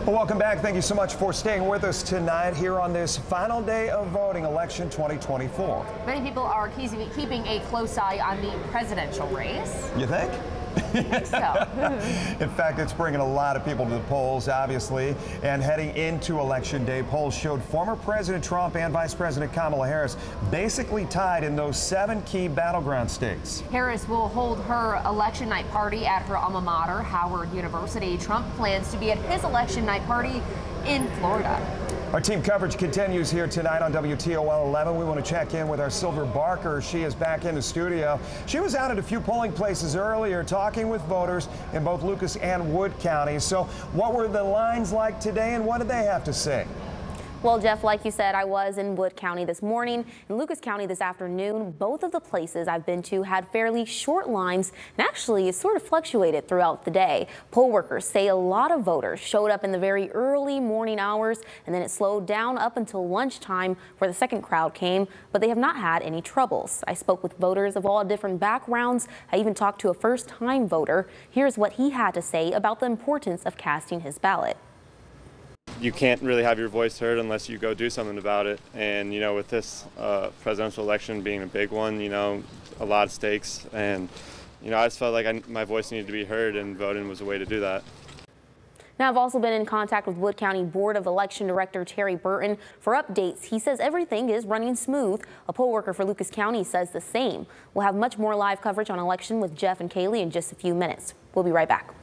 Well, welcome back. Thank you so much for staying with us tonight here on this final day of voting, election 2024. Many people are keeping a close eye on the presidential race. You think? I think so. In fact, it's bringing a lot of people to the polls, obviously. And heading into Election Day, polls showed former President Trump and Vice President Kamala Harris basically tied in those 7 key battleground states. Harris will hold her election night party at her alma mater, Howard University. Trump plans to be at his election night party in Florida. Our team coverage continues here tonight on WTOL 11. We want to check in with our Silver Barker. She is back in the studio. She was out at a few polling places earlier talking with voters in both Lucas and Wood counties. So what were the lines like today and what did they have to say? Well, Jeff, like you said, I was in Wood County this morning and Lucas County this afternoon. Both of the places I've been to had fairly short lines, and actually it sort of fluctuated throughout the day. Poll workers say a lot of voters showed up in the very early morning hours, and then it slowed down up until lunchtime where the second crowd came, but they have not had any troubles. I spoke with voters of all different backgrounds. I even talked to a first-time voter. Here's what he had to say about the importance of casting his ballot. You can't really have your voice heard unless you go do something about it. And, you know, with this presidential election being a big one, you know, a lot of stakes. And, you know, I just felt like my voice needed to be heard, and voting was a way to do that. Now, I've also been in contact with Wood County Board of Election Director Terry Burton for updates. He says everything is running smooth. A poll worker for Lucas County says the same. We'll have much more live coverage on election with Jeff and Kaylee in just a few minutes. We'll be right back.